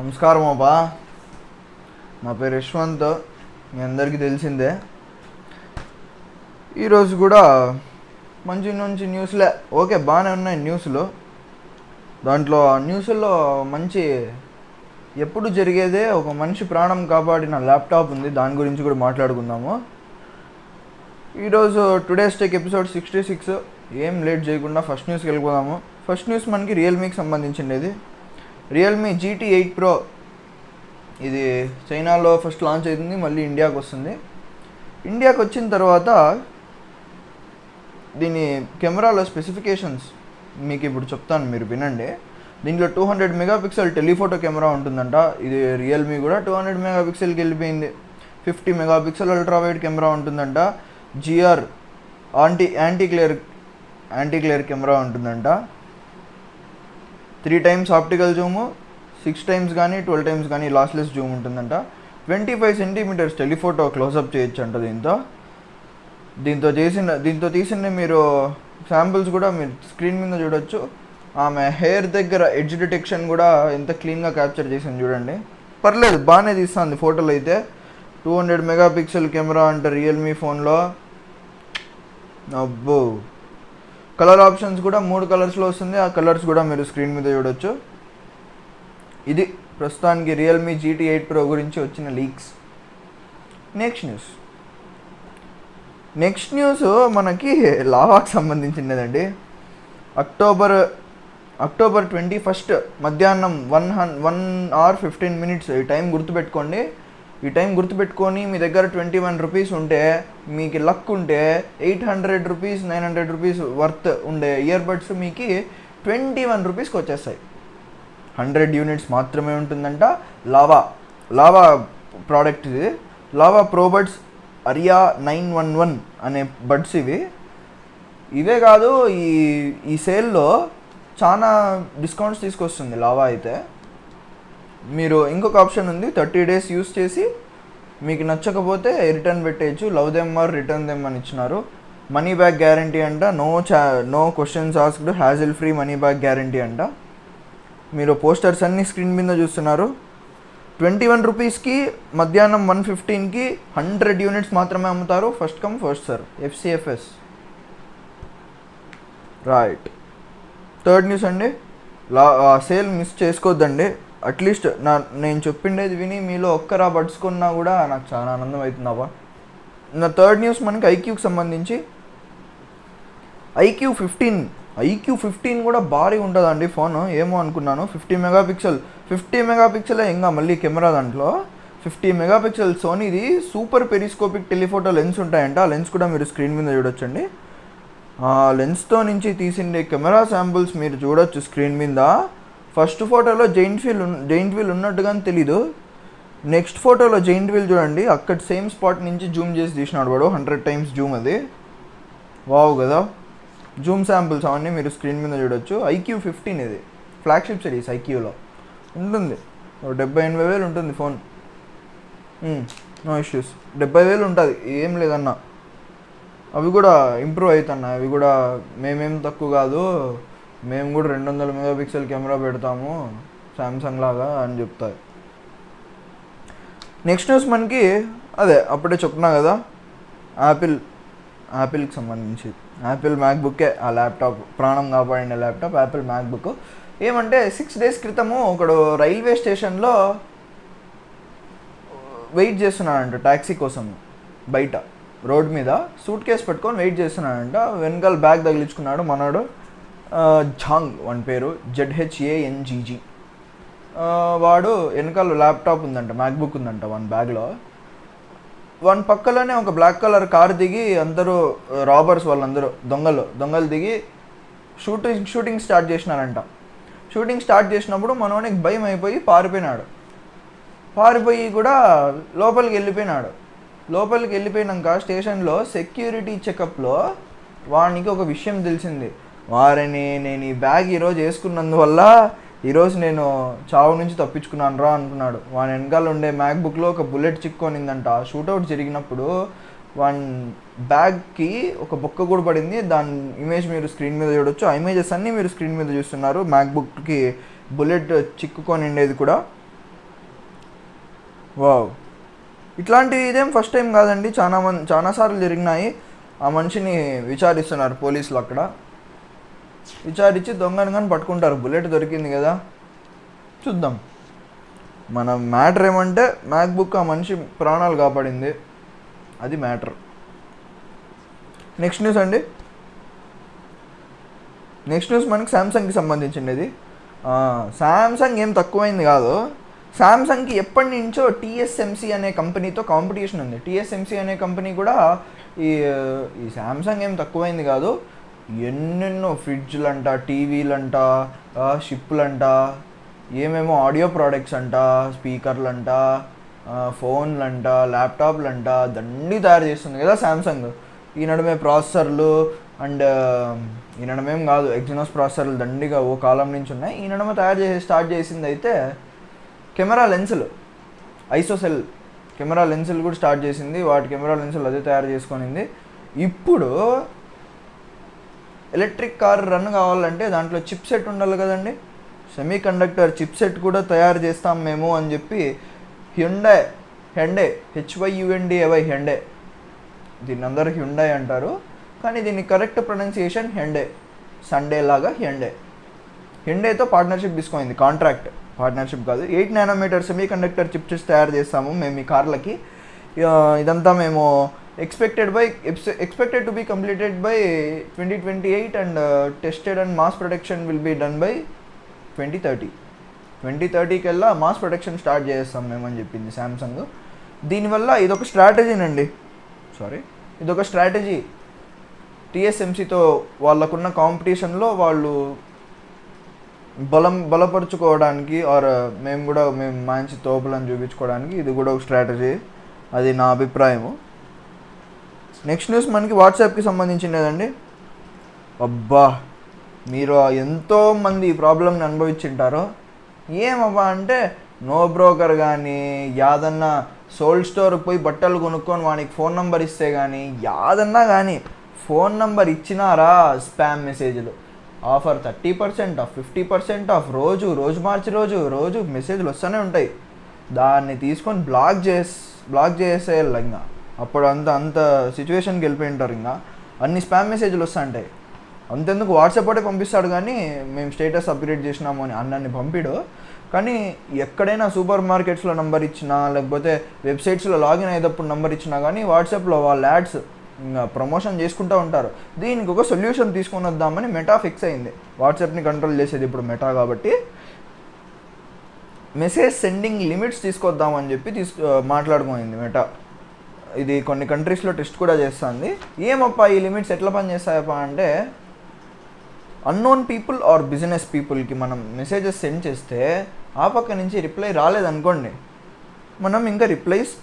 నమస్కారం అబ్బా. నా పేరు యశ్వంత్, మీ అందరికీ తెలిసిందే. ఈరోజు కూడా మంచి మంచి న్యూస్లే. ఓకే, బాగానే ఉన్నాయి న్యూస్లు. దాంట్లో న్యూస్లో మంచి ఎప్పుడు జరిగేదే ఒక మనిషి ప్రాణం కాపాడిన ల్యాప్టాప్ ఉంది, దాని గురించి కూడా మాట్లాడుకుందాము. ఈరోజు టుడేస్ టెక్ ఎపిసోడ్ 66. ఏం లేట్ చేయకుండా ఫస్ట్ న్యూస్కి వెళ్ళిపోదాము. ఫస్ట్ న్యూస్ మనకి రియల్మీకి సంబంధించింది. రియల్మీ GT8 Pro ఇది చైనాలో ఫస్ట్ లాంచ్ అవుతుంది, మళ్ళీ ఇండియాకి వస్తుంది. ఇండియాకి వచ్చిన తర్వాత దీని కెమెరాలో స్పెసిఫికేషన్స్ మీకు ఇప్పుడు చెప్తాను, మీరు వినండి. దీంట్లో 200 మెగాపిక్సెల్ టెలిఫోటో కెమెరా ఉంటుందంట. ఇది రియల్మీ కూడా 200 మెగాపిక్సెల్కి వెళ్ళిపోయింది. 50 మెగాపిక్సెల్ అల్ట్రా వైడ్ కెమెరా ఉంటుందంట. GR యాంటీ గ్లేర్ కెమెరా ఉంటుందంట. 3 times ఆప్టికల్ జూము, 6 times కానీ 12 times కానీ లాస్లెస్ జూమ్ ఉంటుందంట. 25 centimeters టెలిఫోటో క్లోజప్ చేయొచ్చు అంట. దీంతో తీసిన మీరు శాంపిల్స్ కూడా మీరు స్క్రీన్ మీద చూడొచ్చు. ఆమె హెయిర్ దగ్గర ఎడ్జ్ డిటెక్షన్ కూడా ఎంత క్లీన్గా క్యాప్చర్ చేసింది చూడండి. పర్లేదు, బాగానే తీస్తుంది ఫోటోలు అయితే. 200 మెగాపిక్సెల్ కెమెరా అంట రియల్మీ ఫోన్లో. అబ్బో, కలర్ ఆప్షన్స్ కూడా 3 కలర్స్లో వస్తుంది. ఆ కలర్స్ కూడా మీరు స్క్రీన్ మీద చూడొచ్చు. ఇది ప్రస్తుతానికి రియల్మీ GT8 Pro గురించి వచ్చిన లీక్స్. నెక్స్ట్ న్యూస్ మనకి లావాకి సంబంధించినదండి. అక్టోబర్ 21 మధ్యాహ్నం 1:15 ఈ టైం గుర్తుపెట్టుకోండి. ఈ టైం గుర్తుపెట్టుకొని మీ దగ్గర 21 రూపీస్ ఉంటే, మీకు లక్ ఉంటే 800 రూపీస్ 900 రూపీస్ వర్త్ ఉండే ఇయర్బడ్స్ మీకు 21 రూపీస్కి వచ్చేస్తాయి. 100 యూనిట్స్ మాత్రమే ఉంటుందంట. లావా ప్రోడక్ట్ ఇది. లావా ప్రోబడ్స్ అరియా 911 అనే బడ్స్ ఇవే కాదు, ఈ సేల్లో చాలా డిస్కౌంట్స్ తీసుకొస్తుంది లావా అయితే. మీరు ఇంకొక ఆప్షన్ ఉంది, 30 days యూస్ చేసి మీకు నచ్చకపోతే రిటర్న్ పెట్టేయచ్చు. Love them or return them అని ఇచ్చినారు. మనీ బ్యాక్ గ్యారంటీ అంట. No questions asked, hassle free money back guarantee అంట. మీరు పోస్టర్స్ అన్ని స్క్రీన్ మీద చూస్తున్నారు. 21 రూపీస్కి మధ్యాహ్నం 1:15కి 100 యూనిట్స్ మాత్రమే అమ్ముతారు. First come first serve, FCFS. Right. Third news అండి, సేల్ మిస్ చేసుకోవద్దండి. అట్లీస్ట్ నేను చెప్పిండేది విని మీలో ఒక్కరా బడ్స్ కొన్నా కూడా నాకు చాలా ఆనందం అవుతుందావా. నా థర్డ్ న్యూస్ మనకి ఐక్యూకి సంబంధించి. ఐక్యూ 15 కూడా భారీ ఉంటుందండి ఫోను. ఏమో అనుకున్నాను. 50 మెగాపిక్సెలే ఇంకా మళ్ళీ కెమెరా. దాంట్లో 50 మెగాపిక్సెల్ సోనీది సూపర్ పెరిస్కోపిక్ టెలిఫోటో లెన్స్ ఉంటాయంట. ఆ లెన్స్ కూడా మీరు స్క్రీన్ మీద చూడొచ్చండి. ఆ లెన్స్తో నుంచి తీసిండే కెమెరా శాంపుల్స్ మీరు చూడొచ్చు స్క్రీన్ మీద. ఫస్ట్ ఫోటోలో జైంట్ వీల్ ఉన్నట్టుగానే తెలీదు. నెక్స్ట్ ఫోటోలో జైంట్ వీల్ చూడండి, అక్కడ సేమ్ స్పాట్ నుంచి జూమ్ చేసి తీసినాడు వాడు. 100 times జూమ్. అది వావ్ కదా. జూమ్ శాంపుల్స్ అవన్నీ మీరు స్క్రీన్ మీద చూడొచ్చు. ఐక్యూ 15 ఇది ఫ్లాగ్షిప్ సిరీస్. ఐక్యూలో ఉంటుంది 70,000-80,000 ఉంటుంది ఫోన్. No issues. 70,000 ఉంటుంది, ఏం లేదన్నా. అవి కూడా ఇంప్రూవ్ అవుతున్నాయి. అవి కూడా మేమేం తక్కువ కాదు, మేము కూడా 200 మెగాపిక్సెల్ కెమెరా పెడతాము శాంసంగ్ లాగా అని చెప్తారు. నెక్స్ట్ న్యూస్ మనకి అదే అప్పుడే చెప్తున్నా కదా, యాపిల్కి సంబంధించి. యాపిల్ మ్యాక్బుక్కే ఆ ల్యాప్టాప్, ప్రాణం కాపాడిన ల్యాప్టాప్ యాపిల్ మ్యాక్బుక్. ఏమంటే 6 days క్రితము ఒకడు రైల్వే స్టేషన్లో వెయిట్ చేస్తున్నాడంట ట్యాక్సీ కోసం. బయట రోడ్ మీద సూట్ కేసు పెట్టుకొని వెయిట్ చేస్తున్నాడంట. వెనకాల బ్యాగ్ తగిలించుకున్నాడు మనోడు. ఝాంగ్ వాని పేరు, ZHANGG. వాడు వెనకాల ల్యాప్టాప్ ఉందంట, మ్యాక్బుక్ ఉందంట వాని బ్యాగ్లో. వాని పక్కలోనే ఒక బ్లాక్ కలర్ కార్ దిగి అందరూ రాబర్స్, వాళ్ళందరూ దొంగలు దిగి షూటింగ్ స్టార్ట్ చేసినారంట. షూటింగ్ స్టార్ట్ చేసినప్పుడు మనోనికి భయం అయిపోయి పారిపోయి కూడా లోపలికి వెళ్ళిపోయినాక స్టేషన్లో సెక్యూరిటీ చెకప్లో వానికి ఒక విషయం తెలిసింది. వారిని నేను ఈ బ్యాగ్ ఈరోజు వేసుకున్నందువల్ల ఈరోజు నేను చావు నుంచి తప్పించుకున్నాను రా అనుకున్నాడు. వాని వెనకాల ఉండే మ్యాక్బుక్లో ఒక బుల్లెట్ చిక్కుకొనిందంట. షూట్అవుట్ జరిగినప్పుడు వాని బ్యాగ్కి ఒక బొక్క కూడా పడింది. దాని ఇమేజ్ మీరు స్క్రీన్ మీద చూడొచ్చు. ఆ ఇమేజెస్ అన్నీ మీరు స్క్రీన్ మీద చూస్తున్నారు. మ్యాక్బుక్కి బుల్లెట్ చిక్కుకొని ఉండేది కూడా. వావ్, ఇట్లాంటి ఇదేం ఫస్ట్ టైం కాదండి, చాలాసార్లు జరిగినాయి. ఆ మనిషిని విచారిస్తున్నారు పోలీసులు, అక్కడ విచారించి దొంగను కానీ పట్టుకుంటారు. బుల్లెట్ దొరికింది కదా, చూద్దాం. మన మ్యాటర్ ఏమంటే మ్యాక్బుక్ ఆ మనిషి ప్రాణాలు కాపాడింది, అది మ్యాటర్. నెక్స్ట్ న్యూస్ అండి, నెక్స్ట్ న్యూస్ మనకి శాంసంగ్కి సంబంధించింది. ఇది శాంసంగ్ ఏం తక్కువైంది కాదు. శాంసంగ్కి ఎప్పటి నుంచో టీఎస్ఎంసీ అనే కంపెనీతో కాంపిటీషన్ ఉంది. టీఎస్ఎంసీ అనే కంపెనీ కూడా ఈ శాంసంగ్ ఏం తక్కువైంది కాదు. ఎన్నెన్నో ఫ్రిడ్జ్లంట, టీవీలంట, షిప్లంట, ఏమేమో ఆడియో ప్రోడక్ట్స్ అంట, స్పీకర్లంట, ఫోన్లంట, ల్యాప్టాప్లంట దండి తయారు చేస్తుంది కదా శాంసంగ్. ఈ నడుమే ప్రాసెసర్లు అండ్ ఈ నడమేం కాదు, ఎగ్జినోస్ ప్రాసెసర్లు దండిగా ఓ కాలం నుంచి ఉన్నాయి. ఈ నడమ స్టార్ట్ చేసింది అయితే కెమెరా లెన్సులు, ఐసోసెల్ కెమెరా లెన్సులు కూడా స్టార్ట్ చేసింది. వాటి కెమెరా లెన్సులు అదే తయారు చేసుకునింది. ఇప్పుడు ఎలక్ట్రిక్ కార్ రన్ కావాలంటే దాంట్లో చిప్ సెట్ ఉండాలి కదండి. సెమీ కండక్టర్ చిప్ సెట్ కూడా తయారు చేస్తాం మేము అని చెప్పి హ్యుండై HYUNDAY హ్యుండై, దీన్ని అందరూ హ్యుండై అంటారు కానీ దీని కరెక్ట్ ప్రొనౌన్సియేషన్ హ్యుండై, సండే లాగా హ్యుండైతో పార్ట్నర్షిప్ తీసుకుంది. పార్ట్నర్షిప్ కాదు, 8 nm semi conductor chip sets తయారు చేస్తాము మేము ఈ కార్లకి. ఇదంతా మేము expected to be completed by 2028 and tested and mass production will be done by 2030 కల్లా మాస్ ప్రొడక్షన్ స్టార్ట్ చేస్తాం మేమని చెప్పింది శాంసంగ్. దీనివల్ల ఇదొక స్ట్రాటజీ టీఎస్ఎంసీతో వాళ్ళకున్న కాంపిటీషన్లో వాళ్ళు బలపరుచుకోవడానికి ఆర్ మేము మంచి తోపులను చూపించుకోవడానికి ఇది కూడా ఒక స్ట్రాటజీ, అది నా అభిప్రాయము. నెక్స్ట్ న్యూస్ మనకి వాట్సాప్కి సంబంధించినదండి. అబ్బా, మీరు ఎంతోమంది ఈ ప్రాబ్లమ్ని అనుభవించుంటారో. ఏమబ్బా అంటే నో బ్రోకర్ కానీ యాదన్నా సోల్డ్ స్టోర్కి పోయి బట్టలు కొనుక్కొని వానికి ఫోన్ నెంబర్ ఇస్తే కానీ యాదన్నా కానీ ఫోన్ నెంబర్ ఇచ్చినారా స్పామ్ మెసేజ్లు, ఆఫర్ 30% ఆఫ్, 50% ఆఫ్, రోజు మార్చి రోజు మెసేజ్లు వస్తూనే ఉంటాయి. దాన్ని తీసుకొని బ్లాక్ చేసేయాలి. ఇంకా అప్పుడు అంత సిచ్యువేషన్కి వెళ్ళిపోయి ఉంటారు. ఇంకా అన్ని స్పామ్ మెసేజ్లు వస్తుంటాయి. అంతెందుకు వాట్సాప్ ఒకటే పంపిస్తాడు కానీ మేము స్టేటస్ అప్గ్రేడ్ చేసినాము అని అన్నీ పంపిడు. కానీ ఎక్కడైనా సూపర్ మార్కెట్స్లో నెంబర్ ఇచ్చినా లేకపోతే వెబ్సైట్స్లో లాగిన్ అయ్యేటప్పుడు నెంబర్ ఇచ్చినా కానీ వాట్సాప్లో వాళ్ళ యాడ్స్ ఇంకా ప్రమోషన్ చేసుకుంటూ ఉంటారు. దీనికి ఒక సొల్యూషన్ తీసుకొని వద్దామని మెటా ఫిక్స్ అయింది. వాట్సాప్ని కంట్రోల్ చేసేది ఇప్పుడు మెటా కాబట్టి మెసేజ్ సెండింగ్ లిమిట్స్ తీసుకొద్దామని చెప్పి మాట్లాడుకోయింది మెటా. ఇది కొన్ని కంట్రీస్లో టెస్ట్ కూడా చేస్తుంది. ఏమప్పా ఈ లిమిట్స్ ఎట్లా పనిచేస్తాయప్ప అంటే అన్నోన్ పీపుల్ ఆర్ బిజినెస్ పీపుల్కి మనం మెసేజెస్ సెండ్ చేస్తే ఆ పక్క నుంచి రిప్లై రాలేదనుకోండి, మనం ఇంకా రిప్లైస్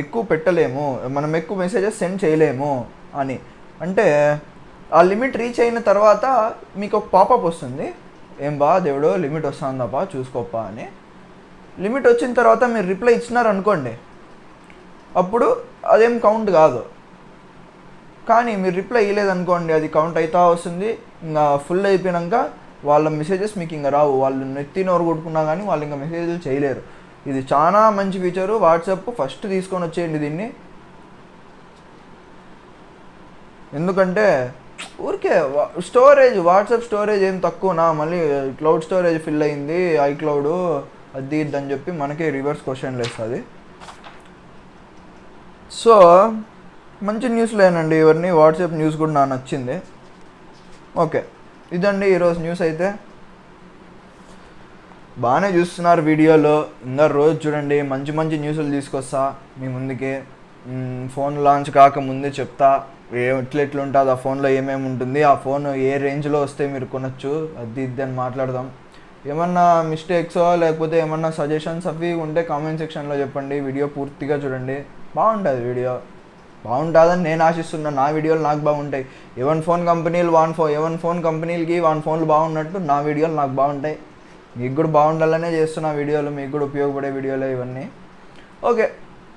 ఎక్కువ పెట్టలేము, మనం ఎక్కువ మెసేజెస్ సెండ్ చేయలేము అని. అంటే ఆ లిమిట్ రీచ్ అయిన తర్వాత మీకు ఒక పాపప్ వస్తుంది, ఏం బా దేవుడు లిమిట్ వస్తుందప్పా చూసుకోప్పా అని. లిమిట్ వచ్చిన తర్వాత మీరు రిప్లై ఇచ్చినారనుకోండి, అప్పుడు అదేం కౌంట్ కాదు. కానీ మీరు రిప్లై ఇవ్వలేదనుకోండి, అది కౌంట్ అవుతా వస్తుంది. ఇంకా ఫుల్ అయిపోయాక వాళ్ళ మెసేజెస్ మీకు ఇంకా రావు. వాళ్ళు నెత్తి నోరు కొట్టుకున్నా కానీ వాళ్ళు ఇంకా మెసేజ్లు చేయలేరు. ఇది చాలా మంచి ఫీచరు. వాట్సాప్ ఫస్ట్ తీసుకొని వచ్చేయండి దీన్ని. ఎందుకంటే ఊరికే వాట్సాప్ స్టోరేజ్ ఏం తక్కువనా, మళ్ళీ క్లౌడ్ స్టోరేజ్ ఫిల్ అయింది ఐక్లౌడ్ అది ఇద్దని చెప్పి మనకే రివర్స్ క్వశ్చన్లు వేస్తుంది. సో మంచి న్యూస్ లేనండి ఇవన్నీ. వాట్సాప్ న్యూస్ కూడా నాకు నచ్చింది. ఓకే, ఇదండి ఈరోజు న్యూస్. అయితే బాగానే చూస్తున్నారు వీడియోలో, ఇంకా రోజు చూడండి మంచి మంచి న్యూస్లు తీసుకొస్తా మీ ముందుకి. ఫోన్ లాంచ్ కాకముందే చెప్తా ఎట్లా ఉంటుంది, ఆ ఫోన్లో ఏమేమి ఉంటుంది, ఆ ఫోన్ ఏ రేంజ్లో వస్తే మీరు కొనొచ్చు, అది ఇది అని మాట్లాడదాం. ఏమన్నా మిస్టేక్సో లేకపోతే ఏమన్నా సజెషన్స్ అవి ఉంటే కామెంట్ సెక్షన్లో చెప్పండి. వీడియో పూర్తిగా చూడండి, బాగుంటుంది వీడియో. బాగుంటుందని నేను ఆశిస్తున్నాను. నా వీడియోలు నాకు బాగుంటాయి. ఎవరి ఫోన్ కంపెనీలకి వాన్ ఫోన్లు బాగున్నట్టు నా వీడియోలు నాకు బాగుంటాయి. మీకు కూడా బాగుండాలనే చేస్తున్న వీడియోలు, మీకు కూడా ఉపయోగపడే వీడియోలు ఇవన్నీ. ఓకే,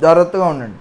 జాగ్రత్తగా ఉండండి.